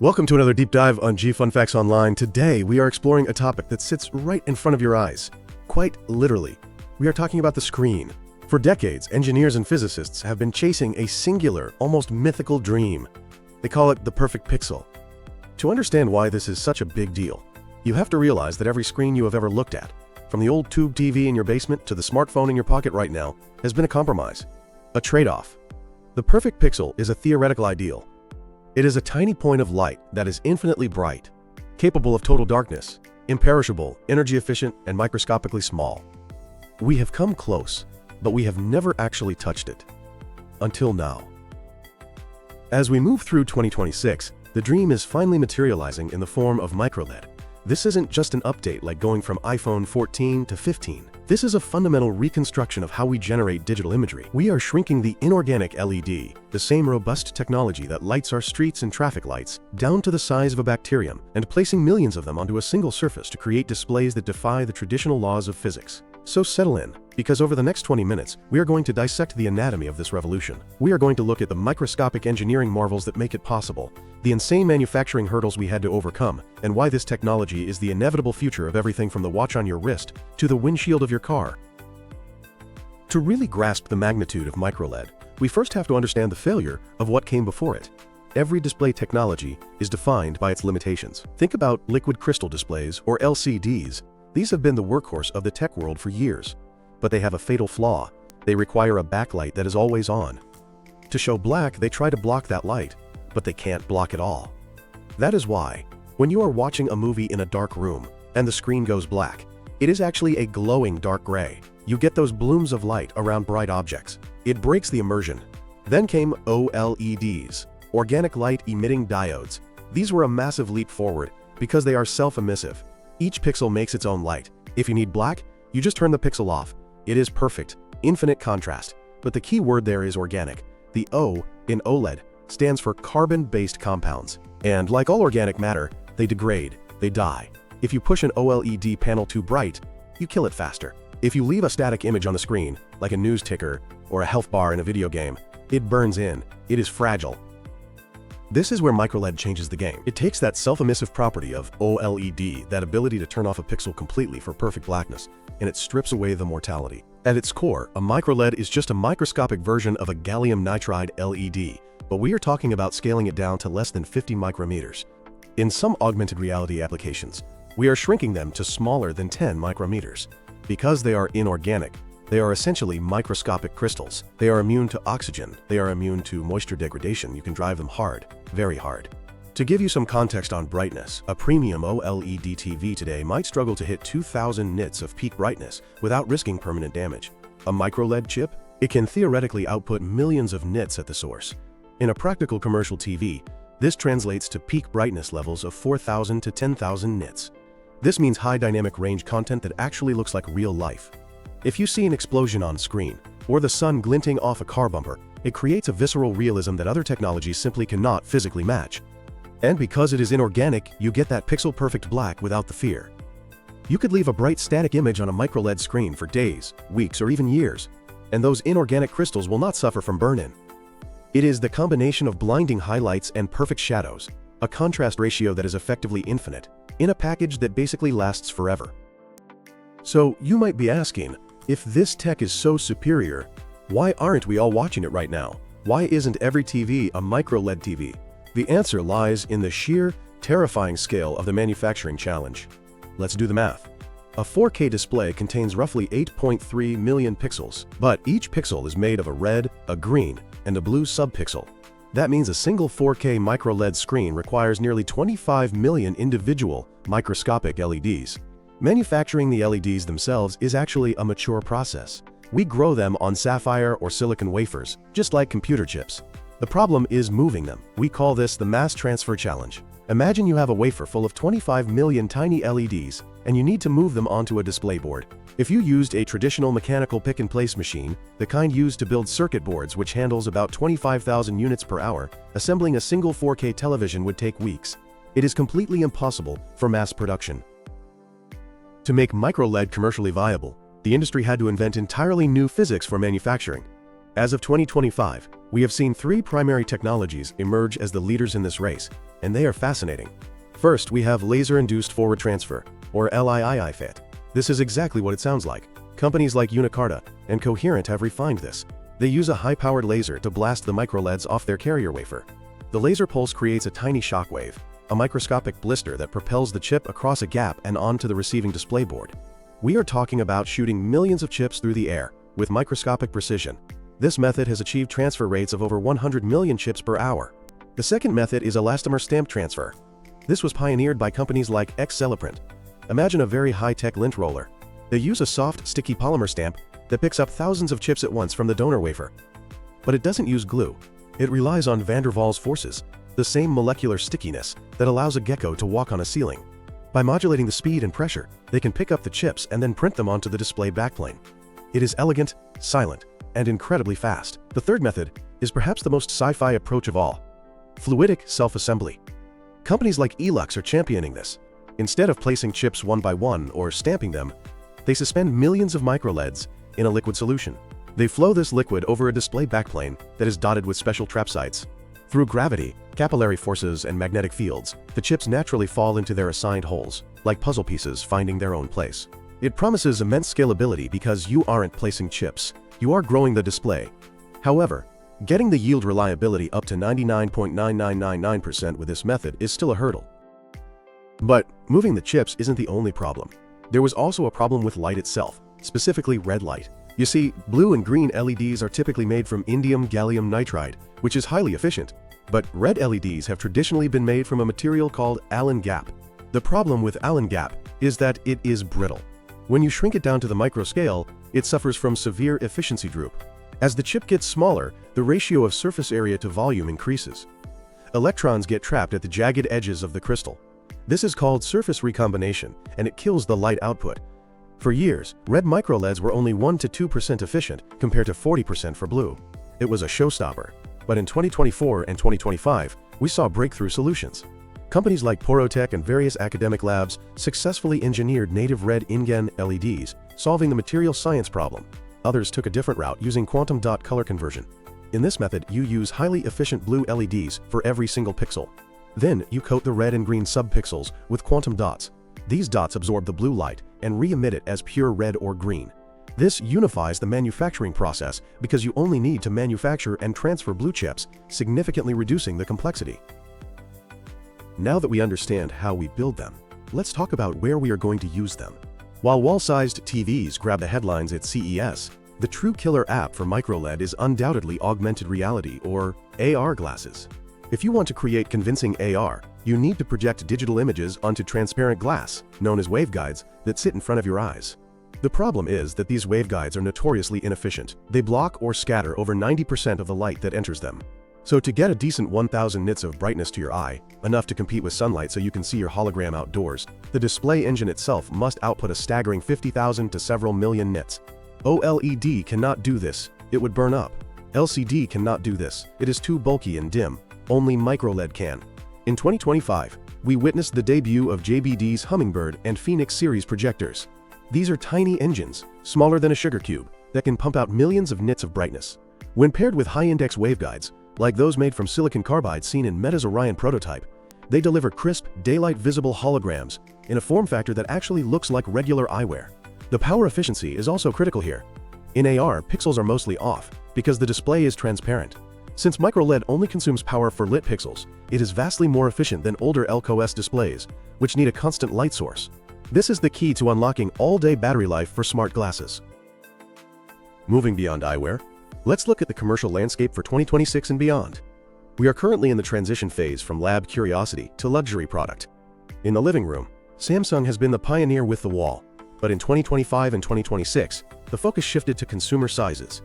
Welcome to another deep dive on G Fun Facts Online. Today, we are exploring a topic that sits right in front of your eyes. Quite literally. We are talking about the screen. For decades, engineers and physicists have been chasing a singular, almost mythical dream. They call it the perfect pixel. To understand why this is such a big deal, you have to realize that every screen you have ever looked at, from the old tube TV in your basement to the smartphone in your pocket right now, has been a compromise, a trade-off. The perfect pixel is a theoretical ideal. It is a tiny point of light that is infinitely bright, capable of total darkness, imperishable, energy efficient, and microscopically small. We have come close, but we have never actually touched it. Until now. As we move through 2026, the dream is finally materializing in the form of MicroLED. This isn't just an update like going from iPhone 14 to 15. This is a fundamental reconstruction of how we generate digital imagery. We are shrinking the inorganic LED, the same robust technology that lights our streets and traffic lights, down to the size of a bacterium, and placing millions of them onto a single surface to create displays that defy the traditional laws of physics. So settle in, because over the next 20 minutes, we are going to dissect the anatomy of this revolution. We are going to look at the microscopic engineering marvels that make it possible, the insane manufacturing hurdles we had to overcome, and why this technology is the inevitable future of everything from the watch on your wrist to the windshield of your car. To really grasp the magnitude of MicroLED, we first have to understand the failure of what came before it. Every display technology is defined by its limitations. Think about liquid crystal displays, or LCDs. These have been the workhorse of the tech world for years, but they have a fatal flaw. They require a backlight that is always on. To show black, they try to block that light, but they can't block it all. That is why, when you are watching a movie in a dark room and the screen goes black, it is actually a glowing dark gray. You get those blooms of light around bright objects. It breaks the immersion. Then came OLEDs, organic light emitting diodes. These were a massive leap forward because they are self-emissive. Each pixel makes its own light. If you need black, you just turn the pixel off. It is perfect, infinite contrast. But the key word there is organic. The O in OLED stands for carbon-based compounds. And like all organic matter, they degrade, they die. If you push an OLED panel too bright, you kill it faster. If you leave a static image on the screen, like a news ticker or a health bar in a video game, it burns in. It is fragile. This is where MicroLED changes the game. It takes that self-emissive property of OLED, that ability to turn off a pixel completely for perfect blackness, and it strips away the mortality. At its core, a MicroLED is just a microscopic version of a gallium nitride LED, but we are talking about scaling it down to less than 50 micrometers. In some augmented reality applications, we are shrinking them to smaller than 10 micrometers. Because they are inorganic, they are essentially microscopic crystals. They are immune to oxygen. They are immune to moisture degradation. You can drive them hard, very hard. To give you some context on brightness, a premium OLED TV today might struggle to hit 2000 nits of peak brightness without risking permanent damage. A MicroLED chip? It can theoretically output millions of nits at the source. In a practical commercial TV, this translates to peak brightness levels of 4000 to 10,000 nits. This means high dynamic range content that actually looks like real life. If you see an explosion on screen, or the sun glinting off a car bumper, it creates a visceral realism that other technologies simply cannot physically match. And because it is inorganic, you get that pixel-perfect black without the fear. You could leave a bright static image on a MicroLED screen for days, weeks, or even years, and those inorganic crystals will not suffer from burn-in. It is the combination of blinding highlights and perfect shadows, a contrast ratio that is effectively infinite, in a package that basically lasts forever. So you might be asking, if this tech is so superior, why aren't we all watching it right now? Why isn't every TV a MicroLED TV? The answer lies in the sheer, terrifying scale of the manufacturing challenge. Let's do the math. A 4K display contains roughly 8.3 million pixels, but each pixel is made of a red, a green, and a blue subpixel. That means a single 4K MicroLED screen requires nearly 25 million individual microscopic LEDs. Manufacturing the LEDs themselves is actually a mature process. We grow them on sapphire or silicon wafers, just like computer chips. The problem is moving them. We call this the mass transfer challenge. Imagine you have a wafer full of 25 million tiny LEDs, and you need to move them onto a display board. If you used a traditional mechanical pick-and-place machine, the kind used to build circuit boards which handles about 25,000 units per hour, assembling a single 4K television would take weeks. It is completely impossible for mass production. To make MicroLED commercially viable, the industry had to invent entirely new physics for manufacturing. As of 2025, we have seen three primary technologies emerge as the leaders in this race, and they are fascinating. First, we have laser-induced forward transfer, or LIIFT. This is exactly what it sounds like. Companies like Unicarta and Coherent have refined this. They use a high-powered laser to blast the MicroLEDs off their carrier wafer. The laser pulse creates a tiny shockwave, a microscopic blister that propels the chip across a gap and onto the receiving display board. We are talking about shooting millions of chips through the air, with microscopic precision. This method has achieved transfer rates of over 100 million chips per hour. The second method is elastomer stamp transfer. This was pioneered by companies like Celeprint. Imagine a very high-tech lint roller. They use a soft, sticky polymer stamp that picks up thousands of chips at once from the donor wafer. But it doesn't use glue. It relies on van der Waals forces, the same molecular stickiness that allows a gecko to walk on a ceiling. By modulating the speed and pressure, they can pick up the chips and then print them onto the display backplane. It is elegant, silent, and incredibly fast. The third method is perhaps the most sci-fi approach of all: fluidic self-assembly. Companies like Elux are championing this. Instead of placing chips one by one or stamping them, they suspend millions of MicroLEDs in a liquid solution. They flow this liquid over a display backplane that is dotted with special trap sites. Through gravity, capillary forces, and magnetic fields, the chips naturally fall into their assigned holes, like puzzle pieces finding their own place. It promises immense scalability because you aren't placing chips, you are growing the display. However, getting the yield reliability up to 99.9999% with this method is still a hurdle. But moving the chips isn't the only problem. There was also a problem with light itself, specifically red light. You see, blue and green LEDs are typically made from indium gallium nitride, which is highly efficient. But red LEDs have traditionally been made from a material called Allen gap. The problem with Allen gap is that it is brittle. When you shrink it down to the micro scale, it suffers from severe efficiency droop. As the chip gets smaller, the ratio of surface area to volume increases. Electrons get trapped at the jagged edges of the crystal. This is called surface recombination, and it kills the light output. For years, red MicroLEDs were only 1 to 2% efficient compared to 40% for blue. It was a showstopper. But in 2024 and 2025, we saw breakthrough solutions. Companies like Porotech and various academic labs successfully engineered native red InGen LEDs, solving the material science problem. Others took a different route using quantum dot color conversion. In this method, you use highly efficient blue LEDs for every single pixel. Then, you coat the red and green subpixels with quantum dots. These dots absorb the blue light and re-emit it as pure red or green. This unifies the manufacturing process because you only need to manufacture and transfer blue chips, significantly reducing the complexity. Now that we understand how we build them, let's talk about where we are going to use them. While wall-sized TVs grab the headlines at CES, the true killer app for MicroLED is undoubtedly augmented reality, or AR glasses. If you want to create convincing AR, you need to project digital images onto transparent glass, known as waveguides, that sit in front of your eyes. The problem is that these waveguides are notoriously inefficient. They block or scatter over 90% of the light that enters them. So to get a decent 1000 nits of brightness to your eye, enough to compete with sunlight so you can see your hologram outdoors, the display engine itself must output a staggering 50,000 to several million nits. OLED cannot do this, it would burn up. LCD cannot do this, it is too bulky and dim. Only MicroLED can. In 2025, we witnessed the debut of JBD's Hummingbird and Phoenix series projectors. These are tiny engines, smaller than a sugar cube, that can pump out millions of nits of brightness. When paired with high-index waveguides, like those made from silicon carbide seen in Meta's Orion prototype, they deliver crisp, daylight-visible holograms in a form factor that actually looks like regular eyewear. The power efficiency is also critical here. In AR, pixels are mostly off, because the display is transparent. Since MicroLED only consumes power for lit pixels, it is vastly more efficient than older LCOS displays, which need a constant light source. This is the key to unlocking all-day battery life for smart glasses. Moving beyond eyewear, let's look at the commercial landscape for 2026 and beyond. We are currently in the transition phase from lab curiosity to luxury product. In the living room, Samsung has been the pioneer with the wall, but in 2025 and 2026, the focus shifted to consumer sizes.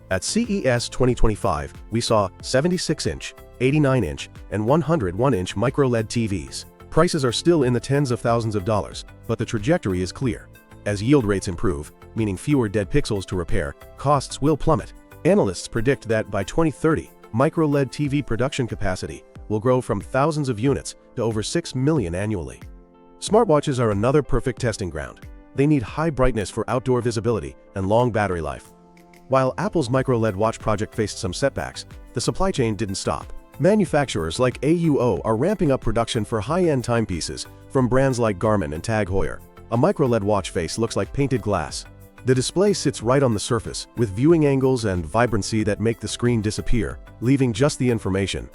At CES 2025, we saw 76-inch, 89-inch, and 101-inch MicroLED TVs. Prices are still in the tens of thousands of dollars, but the trajectory is clear. As yield rates improve, meaning fewer dead pixels to repair, costs will plummet. Analysts predict that by 2030, MicroLED TV production capacity will grow from thousands of units to over 6 million annually. Smartwatches are another perfect testing ground. They need high brightness for outdoor visibility and long battery life. While Apple's MicroLED watch project faced some setbacks, the supply chain didn't stop. Manufacturers like AUO are ramping up production for high-end timepieces from brands like Garmin and Tag Heuer. A MicroLED watch face looks like painted glass. The display sits right on the surface, with viewing angles and vibrancy that make the screen disappear, leaving just the information.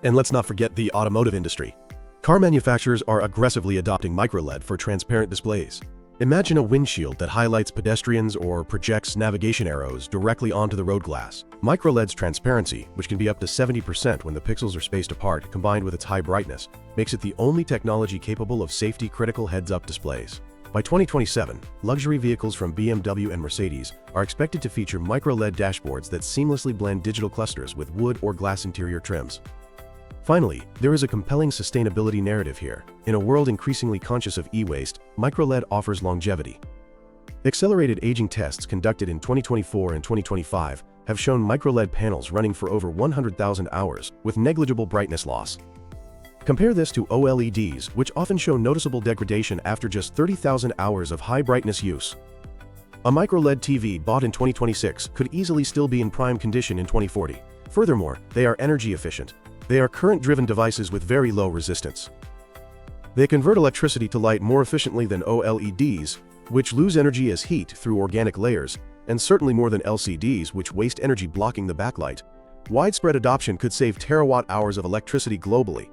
And let's not forget the automotive industry. Car manufacturers are aggressively adopting MicroLED for transparent displays. Imagine a windshield that highlights pedestrians or projects navigation arrows directly onto the road glass. MicroLED's transparency, which can be up to 70% when the pixels are spaced apart, combined with its high brightness, makes it the only technology capable of safety-critical heads-up displays. By 2027, luxury vehicles from BMW and Mercedes are expected to feature MicroLED dashboards that seamlessly blend digital clusters with wood or glass interior trims. Finally, there is a compelling sustainability narrative here. In a world increasingly conscious of e-waste, MicroLED offers longevity. Accelerated aging tests conducted in 2024 and 2025 have shown MicroLED panels running for over 100,000 hours with negligible brightness loss. Compare this to OLEDs, which often show noticeable degradation after just 30,000 hours of high-brightness use. A MicroLED TV bought in 2026 could easily still be in prime condition in 2040. Furthermore, they are energy efficient. They are current-driven devices with very low resistance. They convert electricity to light more efficiently than OLEDs, which lose energy as heat through organic layers, and certainly more than LCDs, which waste energy blocking the backlight. Widespread adoption could save terawatt-hours of electricity globally.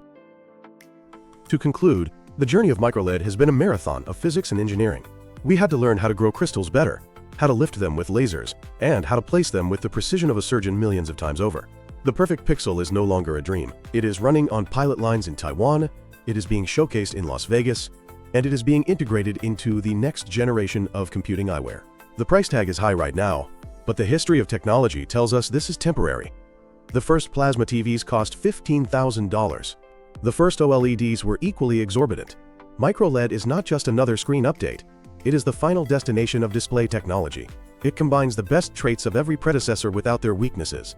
To conclude, the journey of MicroLED has been a marathon of physics and engineering. We had to learn how to grow crystals better, how to lift them with lasers, and how to place them with the precision of a surgeon millions of times over. The perfect pixel is no longer a dream. It is running on pilot lines in Taiwan, it is being showcased in Las Vegas, and it is being integrated into the next generation of computing eyewear. The price tag is high right now, but the history of technology tells us this is temporary. The first plasma TVs cost $15,000. The first OLEDs were equally exorbitant. MicroLED is not just another screen update, it is the final destination of display technology. It combines the best traits of every predecessor without their weaknesses.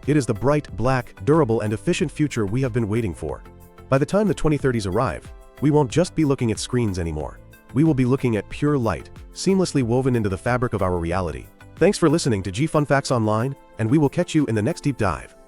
It is the bright, black, durable, and efficient future we have been waiting for. By the time the 2030s arrive, we won't just be looking at screens anymore. We will be looking at pure light, seamlessly woven into the fabric of our reality. Thanks for listening to G Fun Facts Online, and we will catch you in the next deep dive.